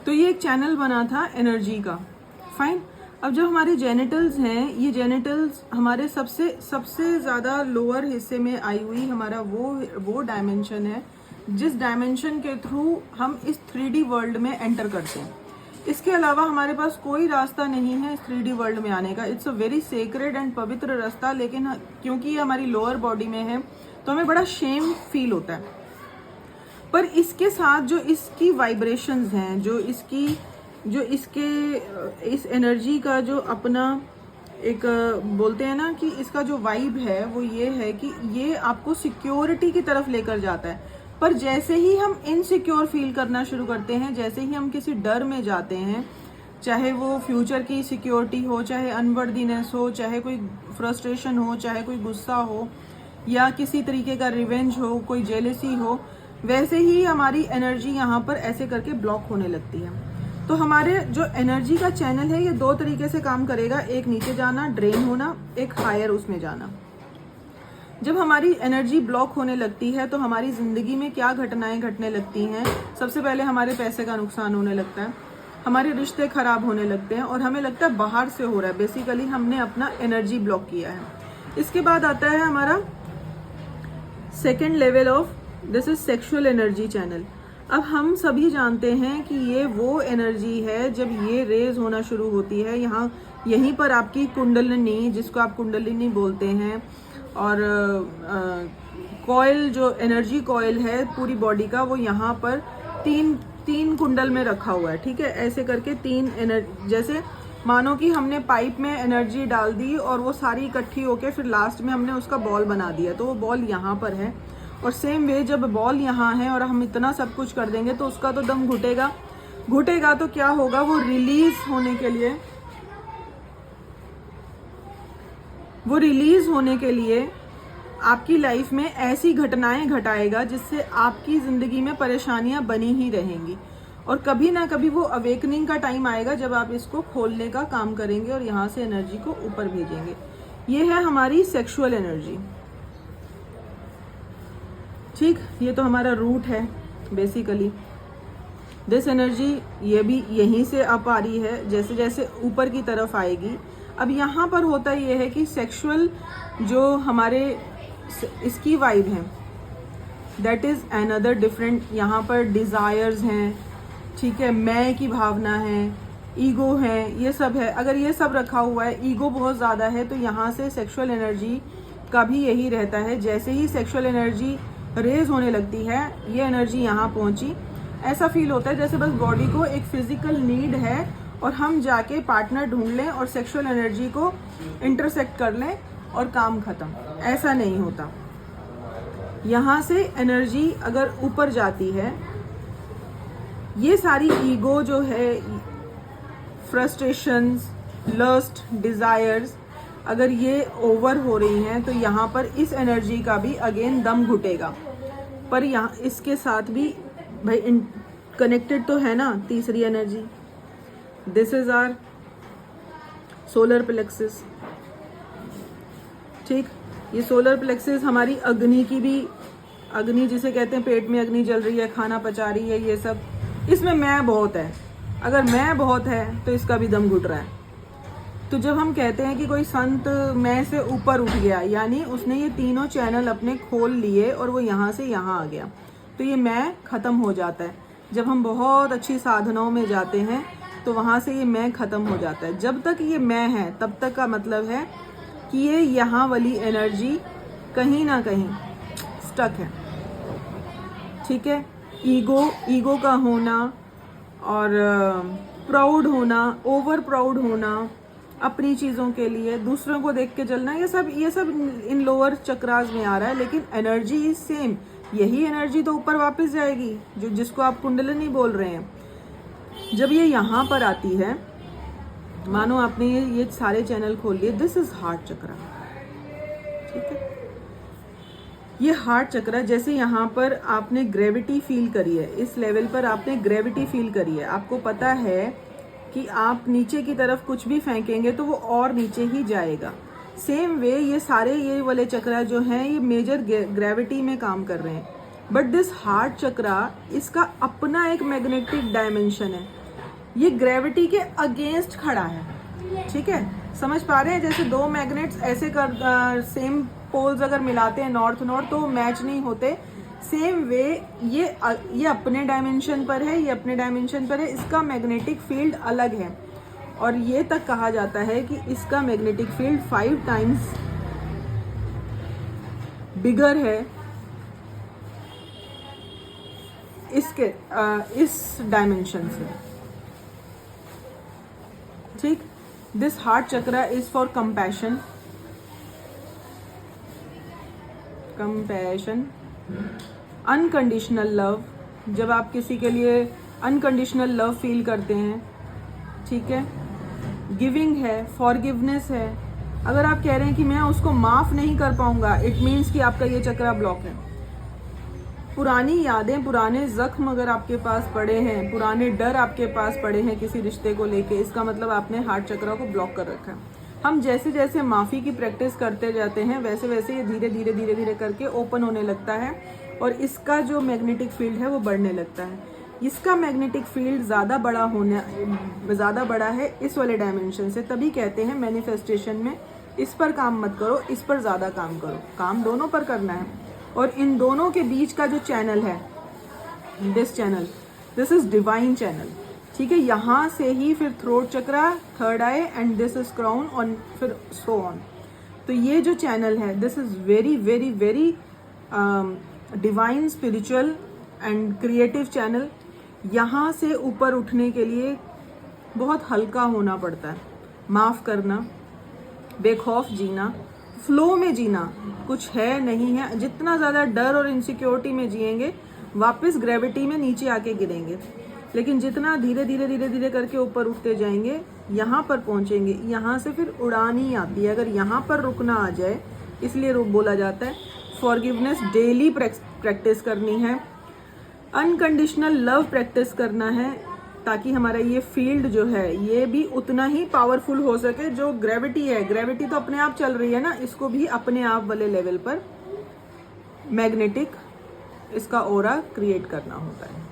तो ये एक चैनल बना था एनर्जी का, फाइन। अब जो हमारे जेनिटल्स हैं, ये जेनिटल्स हमारे सबसे सबसे ज़्यादा लोअर हिस्से में आई हुई हमारा वो डायमेंशन है जिस डायमेंशन के थ्रू हम इस 3D वर्ल्ड में एंटर करते हैं। इसके अलावा हमारे पास कोई रास्ता नहीं है इस 3D वर्ल्ड में आने का। It's a very sacred and पवित्र रास्ता, लेकिन क्योंकि ये हमारी लोअर बॉडी में है तो हमें बड़ा शेम फील होता है। पर इसके साथ जो इसकी वाइब्रेशंस हैं, जो इसके इस एनर्जी का जो अपना एक बोलते हैं ना कि इसका जो वाइब है वो ये है कि ये आपको सिक्योरिटी की तरफ लेकर जाता है। पर जैसे ही हम इनसिक्योर फील करना शुरू करते हैं, जैसे ही हम किसी डर में जाते हैं, चाहे वो फ्यूचर की सिक्योरिटी हो, चाहे अनवर्दीनेस हो, चाहे कोई फ्रस्ट्रेशन हो, चाहे कोई गुस्सा हो, या किसी तरीके का रिवेंज हो, कोई जेलेसी हो, वैसे ही हमारी एनर्जी यहाँ पर ऐसे करके ब्लॉक होने लगती है। तो हमारे जो एनर्जी का चैनल है ये 2 तरीके से काम करेगा, एक नीचे जाना, ड्रेन होना, एक हायर उसमें जाना। जब हमारी एनर्जी ब्लॉक होने लगती है तो हमारी ज़िंदगी में क्या घटनाएं घटने लगती हैं। सबसे पहले हमारे पैसे का नुकसान होने लगता है, हमारे रिश्ते खराब होने लगते हैं और हमें लगता है बाहर से हो रहा है, बेसिकली हमने अपना एनर्जी ब्लॉक किया है। इसके बाद आता है हमारा second level of this is sexual energy channel. अब हम सभी जानते हैं कि ये वो एनर्जी है जब ये रेज होना शुरू होती है, यहीं पर आपकी कुंडलिनी, जिसको आप कुंडलिनी बोलते हैं, और कॉइल जो एनर्जी कॉइल है पूरी बॉडी का, वो यहाँ पर तीन कुंडल में रखा हुआ है, ठीक है। ऐसे करके 3 एनर्जी, जैसे मानो कि हमने पाइप में एनर्जी डाल दी और वो सारी इकट्ठी होके फिर लास्ट में हमने उसका बॉल बना दिया, तो वो बॉल यहाँ पर है। और सेम वे जब बॉल यहाँ है और हम इतना सब कुछ कर देंगे तो उसका तो दम घुटेगा तो क्या होगा, वो रिलीज होने के लिए आपकी लाइफ में ऐसी घटनाएं घटाएगा जिससे आपकी जिंदगी में परेशानियां बनी ही रहेंगी। और कभी ना कभी वो अवेकनिंग का टाइम आएगा जब आप इसको खोलने का काम करेंगे और यहाँ से एनर्जी को ऊपर भेजेंगे। ये है हमारी सेक्सुअल एनर्जी, ठीक। ये तो हमारा रूट है बेसिकली। दिस एनर्जी ये भी यहीं से अप आ रही है, जैसे जैसे ऊपर की तरफ आएगी। अब यहाँ पर होता ये है कि सेक्सुअल जो हमारे इसकी वाइब है दैट इज अनदर डिफरेंट। यहाँ पर डिजायर्स हैं, ठीक है, मैं की भावना है, ईगो है, ये सब है। अगर ये सब रखा हुआ है, ईगो बहुत ज़्यादा है, तो यहाँ से सेक्सुअल एनर्जी का भी यही रहता है। जैसे ही सेक्सुअल एनर्जी रेज होने लगती है, ये एनर्जी यहाँ पहुँची, ऐसा फील होता है जैसे बस बॉडी को एक फिजिकल नीड है और हम जाके पार्टनर ढूंढ लें और सेक्सुअल एनर्जी को इंटरसेक्ट कर लें और काम खत्म। ऐसा नहीं होता। यहाँ से एनर्जी अगर ऊपर जाती है, ये सारी ईगो जो है, फ्रस्ट्रेशंस, लस्ट, डिजायर्स, अगर ये ओवर हो रही हैं तो यहाँ पर इस एनर्जी का भी अगेन दम घुटेगा। पर यहाँ इसके साथ भी भाई कनेक्टेड तो है ना तीसरी energy. This is our solar plexus, ठीक। ये सोलर प्लेक्सिस हमारी अग्नि की भी, अग्नि जिसे कहते हैं पेट में अग्नि जल रही है, खाना पचा रही है, ये सब, इसमें मैं बहुत है। अगर मैं बहुत है तो इसका भी दम घुट रहा है। तो जब हम कहते हैं कि कोई संत मैं से ऊपर उठ गया, यानी उसने ये तीनों चैनल अपने खोल लिए और वो यहाँ से यहाँ आ गया, तो ये मैं खत्म हो जाता है। जब हम बहुत अच्छी साधनाओं में जाते हैं तो वहाँ से ये मैं खत्म हो जाता है। जब तक ये मैं है तब तक का मतलब है कि ये यहाँ वाली एनर्जी कहीं ना कहीं स्टक है, ठीक है। ईगो का होना और प्राउड होना, ओवर प्राउड होना अपनी चीज़ों के लिए, दूसरों को देख के चलना, ये सब इन लोअर चक्रास में आ रहा है। लेकिन एनर्जी इज सेम। यही एनर्जी तो ऊपर वापस जाएगी, जिसको आप कुंडलिनी बोल रहे हैं। जब ये यहाँ पर आती है, मानो आपने ये सारे चैनल खोल लिए, दिस इज हार्ट चक्रा, ठीक है। ये हार्ट चक्रा, जैसे यहाँ पर आपने ग्रेविटी फील करी है, इस लेवल पर आपने ग्रेविटी फील करी है, आपको पता है कि आप नीचे की तरफ कुछ भी फेंकेंगे तो वो और नीचे ही जाएगा। सेम वे ये वाले चक्रा जो हैं, ये मेजर ग्रेविटी में काम कर रहे हैं। बट दिस हार्ट चक्रा, इसका अपना एक मैग्नेटिक डायमेंशन है। ये ग्रेविटी के अगेंस्ट खड़ा है, ठीक है, समझ पा रहे हैं? जैसे दो मैग्नेट्स ऐसे कर सेम पोल्स अगर मिलाते हैं नॉर्थ नॉर्थ तो मैच नहीं होते, सेम वे ये अपने डायमेंशन पर है, ये अपने डायमेंशन पर है, इसका मैग्नेटिक फील्ड अलग है और ये तक कहा जाता है कि इसका मैग्नेटिक फील्ड 5 टाइम्स बिगर है इसके इस डायमेंशन से, ठीक। This heart chakra is for compassion, unconditional love, जब आप किसी के लिए अनकंडीशनल लव फील करते हैं, ठीक है। गिविंग है, फॉरगिवनेस है। अगर आप कह रहे हैं कि मैं उसको माफ नहीं कर पाऊंगा, इट मीन्स कि आपका ये चक्रा ब्लॉक है। पुरानी यादें, पुराने जख्म अगर आपके पास पड़े हैं, पुराने डर आपके पास पड़े हैं किसी रिश्ते को लेके, इसका मतलब आपने हार्ट चक्रा को ब्लॉक कर रखा है। हम जैसे जैसे माफ़ी की प्रैक्टिस करते जाते हैं वैसे वैसे ये धीरे धीरे धीरे धीरे करके ओपन होने लगता है और इसका जो मैग्नेटिक फील्ड है वो बढ़ने लगता है। इसका मैग्नेटिक फील्ड ज़्यादा बड़ा है इस वाले डायमेंशन से, तभी कहते हैं मैनिफेस्टेशन में इस पर काम मत करो, इस पर ज़्यादा काम करो। काम दोनों पर करना है और इन दोनों के बीच का जो चैनल है, दिस इज डिवाइन चैनल, ठीक है। यहाँ से ही फिर throat chakra, third I and this is crown और फिर सो ऑन। तो ये जो चैनल है this is very very very divine, spiritual and creative channel. यहाँ से ऊपर उठने के लिए बहुत हल्का होना पड़ता है, माफ़ करना, बेखौफ जीना, फ्लो में जीना, कुछ है नहीं है। जितना ज़्यादा डर और इनसिक्योरिटी में जिएंगे वापस ग्रेविटी में नीचे आके गिरेंगे, लेकिन जितना धीरे धीरे धीरे धीरे करके ऊपर उठते जाएंगे यहाँ पर पहुँचेंगे। यहाँ से फिर उड़ान ही आती है। अगर यहाँ पर रुकना आ जाए, इसलिए बोला जाता है फॉरगिवनेस डेली प्रैक्टिस करनी है, अनकंडीशनल लव प्रैक्टिस करना है, ताकि हमारा ये फील्ड जो है ये भी उतना ही पावरफुल हो सके जो ग्रेविटी है। ग्रेविटी तो अपने आप चल रही है ना, इसको भी अपने आप वाले लेवल पर मैग्नेटिक इसका ऑरा क्रिएट करना होता है।